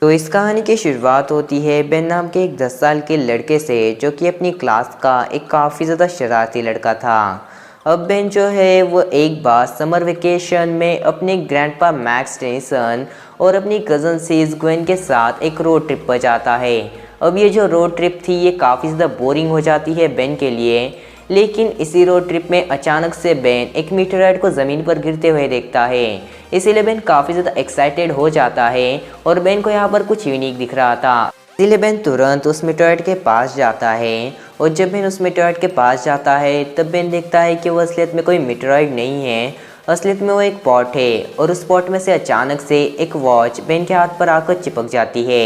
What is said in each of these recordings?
तो इस कहानी की शुरुआत होती है बेन नाम के एक 10 साल के लड़के से, जो कि अपनी क्लास का एक काफ़ी ज़्यादा शरारती लड़का था। अब बेन जो है वो एक बार समर वेकेशन में अपने ग्रैंडपा मैक्स टेनिसन और अपनी कज़न सीज ग्वेन के साथ एक रोड ट्रिप पर जाता है। अब ये जो रोड ट्रिप थी ये काफ़ी ज़्यादा बोरिंग हो जाती है बेन के लिए, लेकिन इसी रोड ट्रिप में अचानक से बेन एक मीटेराइट को ज़मीन पर गिरते हुए देखता है। इसीलिए बेन काफ़ी ज़्यादा एक्साइटेड हो जाता है और बेन को यहाँ पर कुछ यूनिक दिख रहा था। इसीलिए बेन तुरंत उस मीटेराइट के पास जाता है और जब बेन उस मीटेराइट के पास जाता है तब बेन देखता है कि वो असलियत में कोई मीटेराइट नहीं है, असलियत में वो एक पॉट है। और उस पॉट में से अचानक से एक वॉच बेन के हाथ पर आकर चिपक जाती है।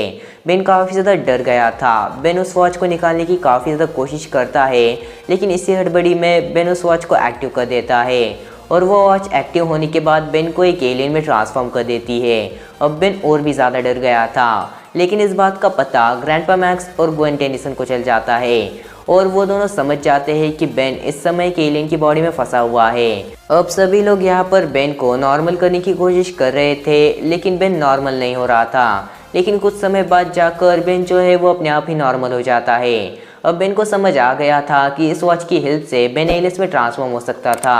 बेन काफ़ी ज़्यादा डर गया था। बेन उस वॉच को निकालने की काफ़ी ज़्यादा कोशिश करता है, लेकिन इसी हड़बड़ी में बेन उस वॉच को एक्टिव कर देता है और वो वॉच एक्टिव होने के बाद बेन को एक एलियन में ट्रांसफॉर्म कर देती है। अब बेन और भी ज़्यादा डर गया था, लेकिन इस बात का पता ग्रैंडपा मैक्स और ग्वेन टेनिसन को चल जाता है और वो दोनों समझ जाते हैं कि बेन इस समय एक एलियन की बॉडी में फंसा हुआ है। अब सभी लोग यहाँ पर बेन को नॉर्मल करने की कोशिश कर रहे थे, लेकिन बेन नॉर्मल नहीं हो रहा था। लेकिन कुछ समय बाद जाकर बेन जो है वो अपने आप ही नॉर्मल हो जाता है। अब बेन को समझ आ गया था कि इस वॉच की हेल्प से बेन एलियंस में ट्रांसफॉर्म हो सकता था।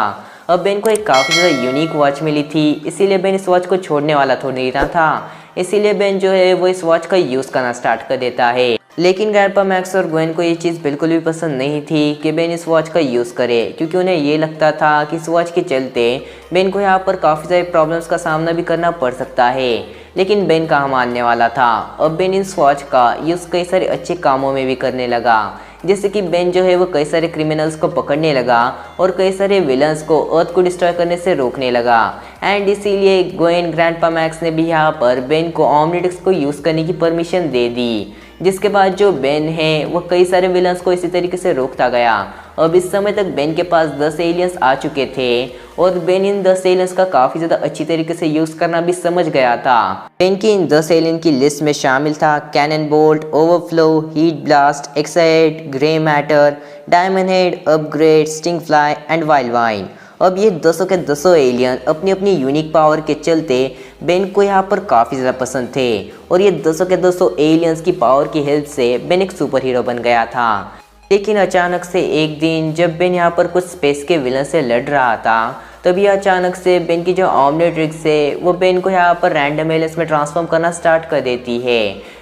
अब बेन को एक काफ़ी ज़्यादा यूनिक वॉच मिली थी, इसीलिए बेन इस वॉच को छोड़ने वाला थोड़ी नहीं था। इसीलिए बेन जो है वो इस वॉच का यूज़ करना स्टार्ट कर देता है। लेकिन ग्रैंडपा मैक्स और ग्वेन को ये चीज़ बिल्कुल भी पसंद नहीं थी कि बेन इस वॉच का यूज़ करे, क्योंकि उन्हें ये लगता था कि इस वॉच के चलते बेन को यहाँ पर काफ़ी सारे प्रॉब्लम्स का सामना भी करना पड़ सकता है। लेकिन बेन कहाँ मानने वाला था। अब बेन इस वॉच का यूज़ कई सारे अच्छे कामों में भी करने लगा, जैसे कि बेन जो है वो कई सारे क्रिमिनल्स को पकड़ने लगा और कई सारे विलन्स को अर्थ को डिस्ट्रॉय करने से रोकने लगा। एंड इसीलिए ग्वेन ग्रैंडपा मैक्स ने भी यहाँ पर बेन को ओमनिट्रिक्स को यूज़ करने की परमिशन दे दी, जिसके बाद जो बेन है वो कई सारे विलन्स को इसी तरीके से रोकता गया। अब इस समय तक बेन के पास 10 एलियंस आ चुके थे और बेन इन 10 एलियंस का काफ़ी ज़्यादा अच्छी तरीके से यूज़ करना भी समझ गया था। बेन की इन 10 एलियन की लिस्ट में शामिल था Cannonbolt, Overflow, Heatblast, Excite, Grey Matter, Diamondhead, Upgrade, Stinkfly and Wildvine. अब ये 10 के 10 एलियन अपनी अपनी यूनिक पावर के चलते बेन को यहाँ पर काफ़ी ज़्यादा पसंद थे और ये 10 के 10 एलियंस की पावर की हेल्प से बेन एक सुपर हीरो बन गया था। लेकिन अचानक से एक दिन जब बेन यहाँ पर कुछ स्पेस के विलन से लड़ रहा था, तभी अचानक से बेन की जो ओमनिट्रिक्स है वो बेन को यहाँ पर रैंडम एलियंस में ट्रांसफॉर्म करना स्टार्ट कर देती है।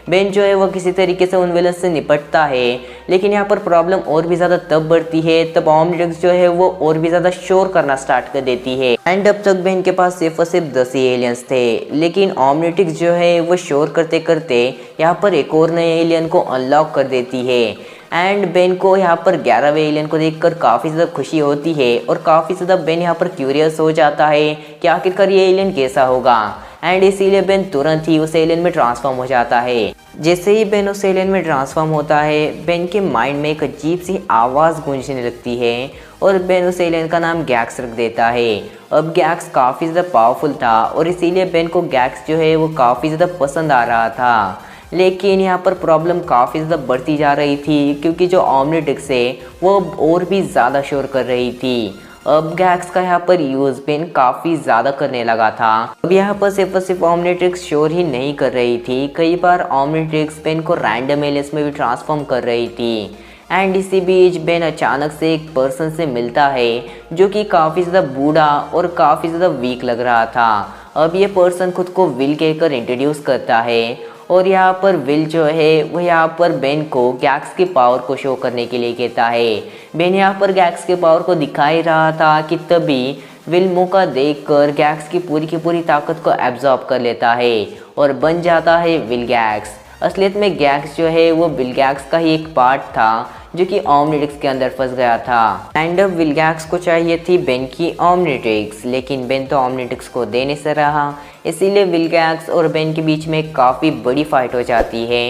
बेन जो है वो किसी तरीके से उन विलन से निपटता है, लेकिन यहाँ पर प्रॉब्लम और भी ज़्यादा तब बढ़ती है तब ओमनिट्रिक्स जो है वो और भी ज़्यादा शोर करना स्टार्ट कर देती है। एंड अब तक बेन के पास सिर्फ और सिर्फ 10 ही एलियंस थे, लेकिन ओमनिट्रिक्स जो है वो शोर करते करते यहाँ पर एक और नए एलियन को अनलॉक कर देती है। एंड बेन को यहाँ पर 11वें एलियन को देखकर काफ़ी ज़्यादा खुशी होती है और काफ़ी ज़्यादा बेन यहाँ पर क्यूरियस हो जाता है कि आखिरकार ये एलियन कैसा होगा। एंड इसीलिए बेन तुरंत ही उस एलियन में ट्रांसफॉर्म हो जाता है। जैसे ही बेन उस एलियन में ट्रांसफॉर्म होता है, बेन के माइंड में एक अजीब सी आवाज़ गूंजने लगती है और बेन उस एलियन का नाम गैक्स रख देता है। अब गैक्स काफ़ी ज़्यादा पावरफुल था और इसीलिए बेन को गैक्स जो है वो काफ़ी ज़्यादा पसंद आ रहा था। लेकिन यहाँ पर प्रॉब्लम काफ़ी ज़्यादा बढ़ती जा रही थी, क्योंकि जो ओमनिट्रिक्स है वो और भी ज़्यादा शोर कर रही थी। अब गैक्स का यहाँ पर यूज़ बेन काफ़ी ज़्यादा करने लगा था। अब यहाँ पर सिर्फ और सिर्फ ओमनिट्रिक्स शोर ही नहीं कर रही थी, कई बार ओमनिट्रिक्स बेन को रैंडम एलियंस में भी ट्रांसफॉर्म कर रही थी। एंड इसी बीच बेन अचानक से एक पर्सन से मिलता है जो कि काफ़ी ज़्यादा बूढ़ा और काफ़ी ज़्यादा वीक लग रहा था। अब ये पर्सन खुद को विल कहकर इंट्रोड्यूस करता है और यहाँ पर विल जो है वो यहाँ पर बेन को गैक्स की पावर को शो करने के लिए कहता है। बेन यहाँ पर गैक्स के पावर को दिखा ही रहा था कि तभी विल मौका देखकर गैक्स की पूरी ताकत को एब्जॉर्ब कर लेता है और बन जाता है विल गैक्स। असलियत में गैक्स जो है वो विल गैक्स का ही एक पार्ट था जो कि ओमनिट्रिक्स के अंदर फंस गया था। एंड अब विल गैक्स को चाहिए थी बेन की ओमनिट्रिक्स, लेकिन बेन तो ओमनिट्रिक्स को दे नहीं सक रहा। इसीलिए विल गैक्स और बेन के बीच में काफ़ी बड़ी फाइट हो जाती है।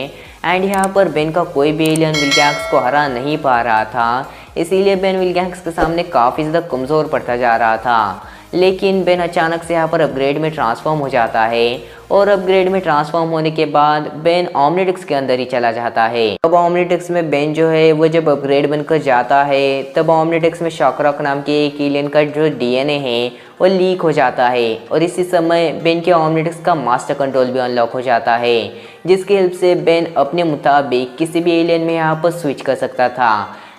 एंड यहाँ पर बेन का कोई भी एलियन विल गैक्स को हरा नहीं पा रहा था, इसीलिए बेन विल गैक्स के सामने काफ़ी ज़्यादा कमज़ोर पड़ता जा रहा था। लेकिन बेन अचानक से यहाँ पर अपग्रेड में ट्रांसफॉर्म हो जाता है और अपग्रेड में ट्रांसफॉर्म होने के बाद बेन ओमनिट्रिक्स के अंदर ही चला जाता है। अब ओमनिट्रिक्स में बेन जो है वो जब अपग्रेड बनकर जाता है तब ओमनिट्रिक्स में शॉकरॉक नाम के एक एलियन का जो डीएनए है वो लीक हो जाता है और इसी समय बेन के ओमनिट्रिक्स का मास्टर कंट्रोल भी अनलॉक हो जाता है, जिसकी हेल्प से बेन अपने मुताबिक किसी भी एलियन में यहाँ पर स्विच कर सकता था।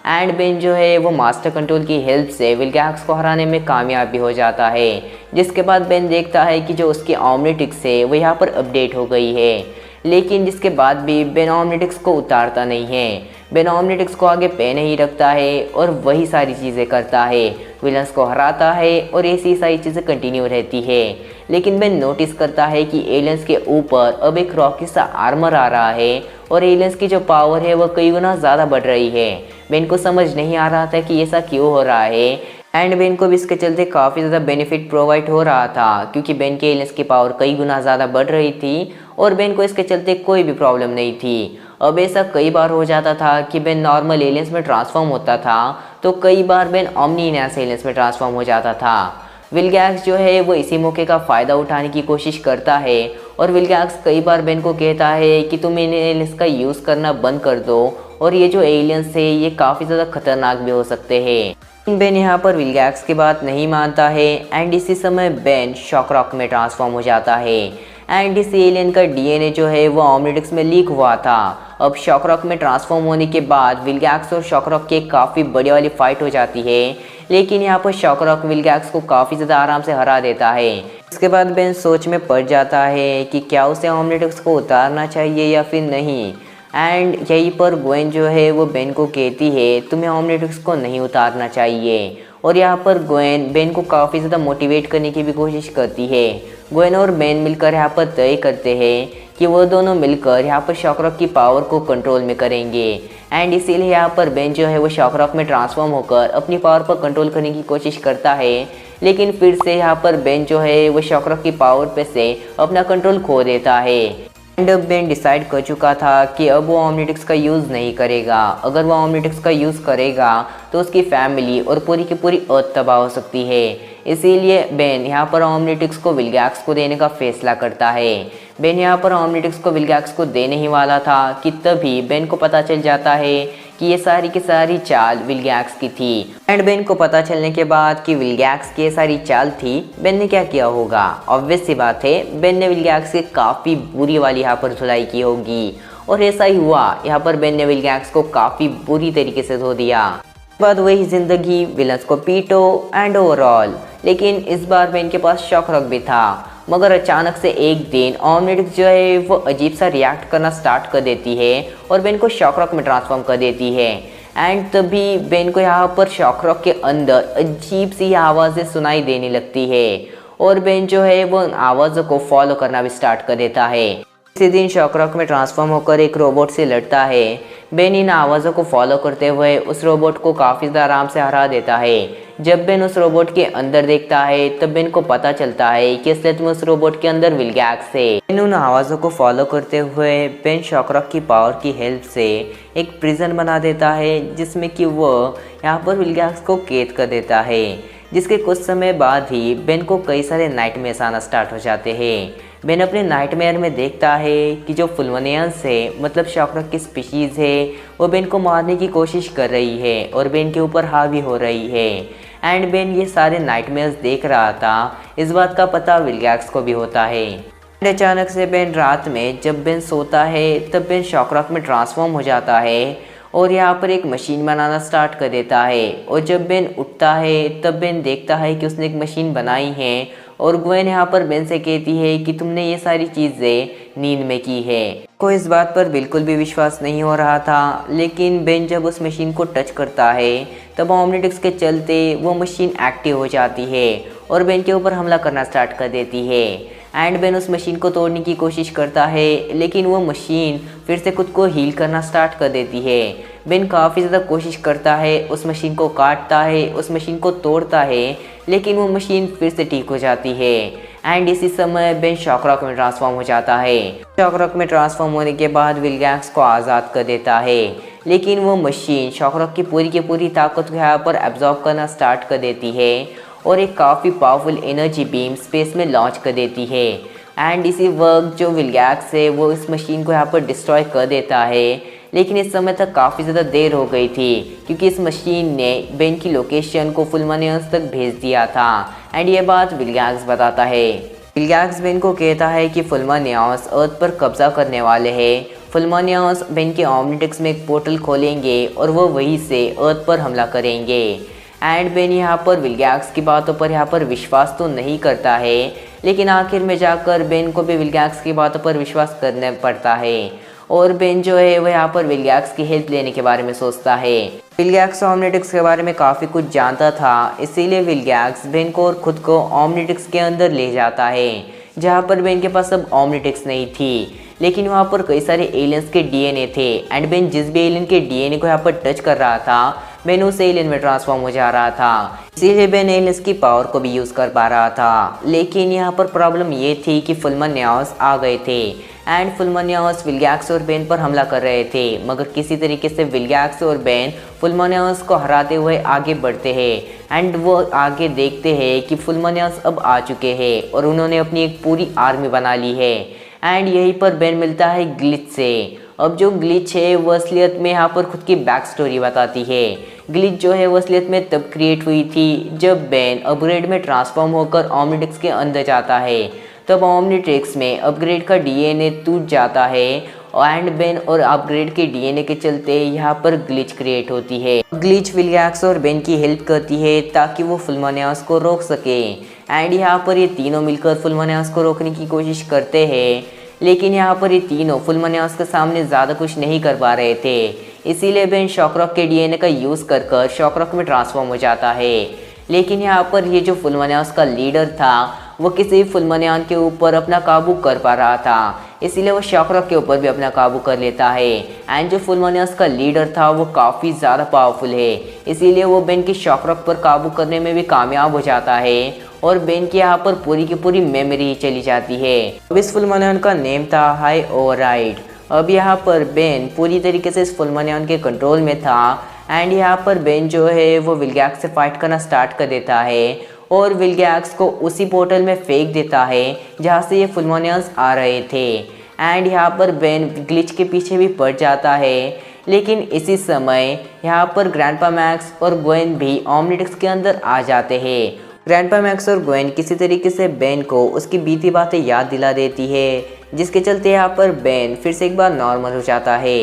एंड बेन जो है वो मास्टर कंट्रोल की हेल्प से विल्गैक्स को हराने में कामयाब भी हो जाता है, जिसके बाद बेन देखता है कि जो उसकी ओमनिट्रिक्स है वो यहाँ पर अपडेट हो गई है। लेकिन जिसके बाद भी बेन ओमनिट्रिक्स को उतारता नहीं है, बेन ओमनिट्रिक्स को आगे पे नहीं रखता है और वही सारी चीज़ें करता है, विलन्स को हराता है और ऐसी सारी चीज़ें कंटिन्यू रहती है। लेकिन बेन नोटिस करता है कि एलियंस के ऊपर अब एक रॉकी सा आर्मर आ रहा है और एलियंस की जो पावर है वो कई गुना ज़्यादा बढ़ रही है। बेन को समझ नहीं आ रहा था कि ऐसा क्यों हो रहा है एंड बेन को भी इसके चलते काफ़ी ज़्यादा बेनिफिट प्रोवाइड हो रहा था, क्योंकि बेन के एलियंस की पावर कई गुना ज़्यादा बढ़ रही थी और बेन को इसके चलते कोई भी प्रॉब्लम नहीं थी। अब ऐसा कई बार हो जाता था कि बेन नॉर्मल एलियंस में ट्रांसफॉर्म होता था तो कई बार बेन ओमनीनेस एलियंस में ट्रांसफॉर्म हो जाता था। विल्गैक्स जो है वो इसी मौके का फ़ायदा उठाने की कोशिश करता है और विल्गैक्स कई बार बेन को कहता है कि तुम इन एलियंस का यूज़ करना बंद कर दो और ये जो एलियंस है ये काफ़ी ज़्यादा खतरनाक भी हो सकते हैं। बेन यहाँ पर विल्गैक्स की बात नहीं मानता है एंड इसी समय बेन शॉकरॉक में ट्रांसफॉर्म हो जाता है एंड इस एलियन का डीएनए जो है वो ओमनिट्रिक्स में लीक हुआ था। अब शॉकरॉक में ट्रांसफॉर्म होने के बाद विल्गैक्स और शॉकरॉक की काफ़ी बड़ी वाली फाइट हो जाती है, लेकिन यहाँ पर शॉकरॉक विल्गैक्स को काफ़ी ज़्यादा आराम से हरा देता है। इसके बाद बेन सोच में पड़ जाता है कि क्या उसे ओमनिट्रिक्स को उतारना चाहिए या फिर नहीं। एंड यहीं पर ग्वेन जो है वो बेन को कहती है तुम्हें ओमनिट्रिक्स को नहीं उतारना चाहिए और यहाँ पर ग्वेन बेन को काफ़ी ज़्यादा मोटिवेट करने की भी कोशिश करती है। ग्वेन और बेन मिलकर यहाँ पर तय करते हैं कि वो दोनों मिलकर यहाँ पर शॉकरॉक की पावर को कंट्रोल में करेंगे एंड इसीलिए यहाँ पर बेन जो है वो शॉकरॉक में ट्रांसफॉर्म होकर अपनी पावर पर कंट्रोल करने की कोशिश करता है, लेकिन फिर से यहाँ पर बेन जो है वो शॉकरॉक की पावर पे से अपना कंट्रोल खो देता है। एंड अब बेन डिसाइड कर चुका था कि अब वो ओमनिट्रिक्स का यूज़ नहीं करेगा। अगर वो ओमनिट्रिक्स का यूज़ करेगा तो उसकी फैमिली और पूरी की पूरी अर्थ तबाह हो सकती है। इसीलिए बेन यहाँ पर ओमनिट्रिक्स को विल्गैक्स को देने का फैसला करता है। बेन यहाँ पर ओमनिट्रिक्स को विल्गैक्स को देने ही वाला था कि तभी बेन को पता चल जाता है कि ये सारी की सारी चाल विल्गैक्स की थी। एंड बेन को पता चलने के बाद कि विल्गैक्स की ये सारी चाल थी, बेन ने क्या किया होगा? ऑब्वियस सी बात है, बेन ने विल्गैक्स की काफ़ी बुरी वाली यहाँ पर धुलाई की होगी और ऐसा ही हुआ। यहाँ पर बेन ने विल्गैक्स को काफ़ी बुरी तरीके से धो दिया। बाद वही ज़िंदगी, विलन्स को पीटो एंड ओवरऑल। लेकिन इस बार बेन के पास शॉकरॉक भी था, मगर अचानक से एक दिन ओमनिट्रिक्स जो है वो अजीब सा रिएक्ट करना स्टार्ट कर देती है और बेन को शॉकरॉक में ट्रांसफॉर्म कर देती है। एंड तभी बेन को यहाँ पर शॉकरॉक के अंदर अजीब सी आवाज़ें सुनाई देने लगती है और बेन जो है वो उन आवाज़ों को फॉलो करना भी स्टार्ट कर देता है। इसी दिन शॉकरॉक में ट्रांसफॉर्म होकर एक रोबोट से लड़ता है। बेन इन आवाज़ों को फॉलो करते हुए उस रोबोट को काफ़ी ज़्यादा आराम से हरा देता है। जब बेन उस रोबोट के अंदर देखता है तब बेन को पता चलता है कि असलियत में उस रोबोट के अंदर विल्गैक्स है। बेन उन आवाज़ों को फॉलो करते हुए बेन शॉकरॉक की पावर की हेल्प से एक प्रिजन बना देता है, जिसमें कि वो यहाँ पर विल्गैक्स को कैद कर देता है। जिसके कुछ समय बाद ही बेन को कई सारे नाइटमेयर्स आना स्टार्ट हो जाते हैं। बेन अपने नाइटमेयर में देखता है कि जो फुलवनियंस है, मतलब शॉकरॉक की स्पीशीज़ है, वो बेन को मारने की कोशिश कर रही है और बेन के ऊपर हावी हो रही है। एंड बेन ये सारे नाइटमेयर्स देख रहा था। इस बात का पता विल्गैक्स को भी होता है। अचानक से बेन रात में जब बेन सोता है तब बेन शॉकरॉक में ट्रांसफॉर्म हो जाता है और यहाँ पर एक मशीन बनाना स्टार्ट कर देता है। और जब बेन उठता है तब बेन देखता है कि उसने एक मशीन बनाई है और ग्वेन यहाँ पर बेन से कहती है कि तुमने ये सारी चीज़ें नींद में की है। को इस बात पर बिल्कुल भी विश्वास नहीं हो रहा था, लेकिन बेन जब उस मशीन को टच करता है तब ओमनिट्रिक्स के चलते वो मशीन एक्टिव हो जाती है और बेन के ऊपर हमला करना स्टार्ट कर देती है। एंड बेन उस मशीन को तोड़ने की कोशिश करता है, लेकिन वो मशीन फिर से खुद को हील करना स्टार्ट कर देती है। बेन काफ़ी ज़्यादा कोशिश करता है, उस मशीन को काटता है, उस मशीन को तोड़ता है, लेकिन वो मशीन फिर से ठीक हो जाती है। एंड इसी समय बेन शॉकरॉक में ट्रांसफॉर्म हो जाता है। शॉकरॉक में ट्रांसफॉर्म होने के बाद विल्गैक्स को आज़ाद कर देता है, लेकिन वो मशीन शॉकरॉक की पूरी ताकत को यहाँ पर एब्जॉर्ब करना स्टार्ट कर देती है और एक काफ़ी पावरफुल एनर्जी बीम स्पेस में लॉन्च कर देती है। एंड इसी वक्त जो विलगैक्स है वो इस मशीन को यहाँ पर डिस्ट्रॉय कर देता है, लेकिन इस समय तक काफ़ी ज़्यादा देर हो गई थी क्योंकि इस मशीन ने बेन की लोकेशन को फुलमानियस तक भेज दिया था। एंड ये बात विलगैक्स बताता है। विलगैक्स बेन को कहता है कि फुलमानियस अर्थ पर कब्जा करने वाले हैं। फुलमानियस बेन के ऑमनिट्रिक्स में एक पोर्टल खोलेंगे और वो वहीं से अर्थ पर हमला करेंगे। एंड बेन यहाँ पर विलगैक्स की बातों पर यहाँ पर विश्वास तो नहीं करता है, लेकिन आखिर में जाकर बेन को भी विलगैक्स की बातों पर विश्वास करना पड़ता है और बेन जो है वो यहाँ पर विलगैक्स की हेल्प लेने के बारे में सोचता है। विलगैक्स ऑमनिट्रिक्स के बारे में काफ़ी कुछ जानता था, इसीलिए विलगैक्स बेन को और खुद को ऑमनिट्रिक्स के अंदर ले जाता है, जहाँ पर बेन के पास अब ऑमनिट्रिक्स नहीं थी, लेकिन वहाँ पर कई सारे एलियंस के डीएनए थे। एंड बेन जिस भी एलियन के डीएनए को यहाँ पर टच कर रहा था, बेन उस एलियन में ट्रांसफॉर्म हो जा रहा था, इसीलिए बेन एलियंस की पावर को भी यूज़ कर पा रहा था। लेकिन यहाँ पर प्रॉब्लम ये थी कि फुलमानियस आ गए थे एंड फुलमानियस विलगैक्स और बेन पर हमला कर रहे थे, मगर किसी तरीके से विलगैक्स और बेन फुलमानियस को हराते हुए आगे बढ़ते हैं। एंड वो आगे देखते हैं कि फुलमानियस अब आ चुके हैं और उन्होंने अपनी एक पूरी आर्मी बना ली है। एंड यहीं पर बेन मिलता है ग्लिच से। अब जो ग्लिच है वो असलियत में यहाँ पर खुद की बैक स्टोरी बताती है। ग्लिच जो है वो असलियत में तब क्रिएट हुई थी जब बेन अपग्रेड में ट्रांसफॉर्म होकर ऑमनिट्रिक्स के अंदर जाता है। तब ऑमनिट्रिक्स में अपग्रेड का डीएनए टूट जाता है एंड बेन और अपग्रेड के डीएनए के चलते यहाँ पर ग्लिच क्रिएट होती है। ग्लिच विलगैक्स और बेन की हेल्प करती है ताकि वो फुलमानियस को रोक सके। एंड यहाँ पर ये तीनों मिलकर फुलमानियस को रोकने की कोशिश करते हैं, लेकिन यहाँ पर ये तीनों फुलमानियस के सामने ज़्यादा कुछ नहीं कर पा रहे थे, इसीलिए बेन शॉकरॉक के डीएनए का यूज़ कर शॉकरॉक में ट्रांसफॉर्म हो जाता है। लेकिन यहाँ पर ये जो फुलमानियस का लीडर था वो किसी फुलमानियन के ऊपर अपना काबू कर पा रहा था, इसीलिए वो शॉकरॉक के ऊपर भी अपना काबू कर लेता है। एंड जो फुलमानियस का लीडर था वो काफ़ी ज़्यादा पावरफुल है, इसीलिए वो बेन की शॉकरॉक पर काबू करने में भी कामयाब हो जाता है और बेन की यहाँ पर पूरी की पूरी मेमोरी ही चली जाती है। अब इस फुलमानियन का नेम था हाई ओवरराइड। अब यहाँ पर बेन पूरी तरीके से इस फुलमानियन के कंट्रोल में था एंड यहाँ पर बेन जो है वो विलगैक्स से फाइट करना स्टार्ट कर देता है और विलगैक्स को उसी पोर्टल में फेंक देता है जहाँ से ये फुलमानियंस आ रहे थे। एंड यहाँ पर बेन ग्लिच के पीछे भी पड़ जाता है, लेकिन इसी समय यहाँ पर ग्रैंडपा मैक्स और ग्वेन भी ऑमनिट्रिक्स के अंदर आ जाते हैं। ग्रैंडपा मैक्स और ग्वेन किसी तरीके से बेन को उसकी बीती बातें याद दिला देती है, जिसके चलते यहाँ पर बेन फिर से एक बार नॉर्मल हो जाता है।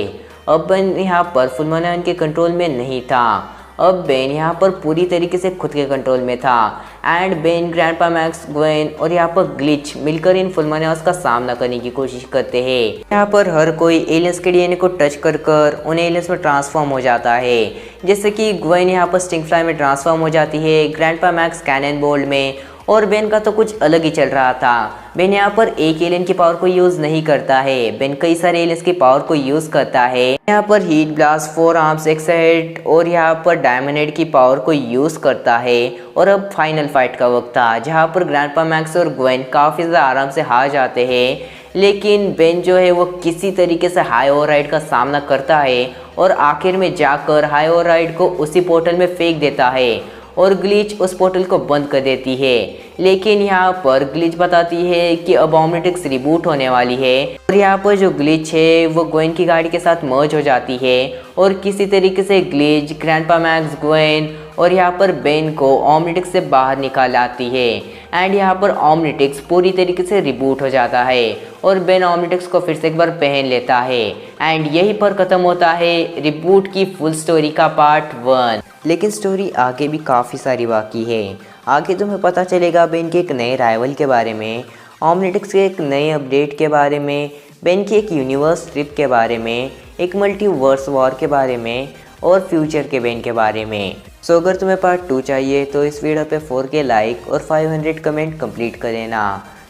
अब बेन यहाँ पर फुलमानियन के कंट्रोल में नहीं था, अब बेन यहाँ पर पूरी तरीके से खुद के कंट्रोल में था। And Ben, grandpa max, Gwen और यहाँ पर ग्लिच मिलकर इन फुलमानियस का सामना करने की कोशिश करते हैं। यहाँ पर हर कोई एलियंस के डीएनए को टच कर उन एलियंस में ट्रांसफॉर्म हो जाता है, जैसे कि ग्वेन यहाँ पर स्टिंगफ्लाई में ट्रांसफॉर्म हो जाती है, ग्रैंडपा मैक्स कैनन बोल्ट में, और बेन का तो कुछ अलग ही चल रहा था। बेन यहाँ पर एक एलियन की पावर को यूज़ नहीं करता है, बेन कई सारे एलियंस की पावर को यूज़ करता है। यहाँ पर हीट ब्लास्ट, 4 आर्म्स, एक्साइट और यहाँ पर डायमंड हेड की पावर को यूज़ करता है। और अब फाइनल फाइट का वक्त था, जहाँ पर ग्रैंडपा मैक्स और ग्वेन काफ़ी ज़्यादा आराम से हार जाते हैं, लेकिन बेन जो है वो किसी तरीके से हाई ओवरराइड का सामना करता है और आखिर में जाकर हाई ओवरराइड को उसी पोर्टल में फेंक देता है और ग्लिच उस पोर्टल को बंद कर देती है। लेकिन यहाँ पर ग्लिच बताती है कि अब ऑमनिट्रिक्स रिबूट होने वाली है और यहाँ पर जो ग्लिच है वो ग्वेन की गाड़ी के साथ मर्ज हो जाती है और किसी तरीके से ग्लिच, ग्रैंडपा मैक्स, ग्वेन और यहाँ पर बेन को ऑमनिट्रिक्स से बाहर निकाल आती है। एंड यहाँ पर ऑमनिट्रिक्स पूरी तरीके से रिबूट हो जाता है और बेन ऑमनिट्रिक्स को फिर से एक बार पहन लेता है। एंड यहीं पर ख़त्म होता है रिबूट की फुल स्टोरी का पार्ट 1। लेकिन स्टोरी आगे भी काफ़ी सारी बाकी है। आगे तुम्हें पता चलेगा बेन के एक नए राइवल के बारे में, ऑमनिट्रिक्स के एक नए अपडेट के बारे में, बेन की एक यूनिवर्स ट्रिप के बारे में, एक मल्टीवर्स वॉर के बारे में और फ्यूचर के बेन के बारे में। सो अगर तुम्हें पार्ट 2 चाहिए तो इस वीडियो पे 4K लाइक और 500 कमेंट कंप्लीट कर लेना।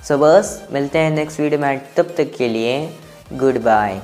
सो बस मिलते हैं नेक्स्ट वीडियो में, तब तक के लिए गुड बाय।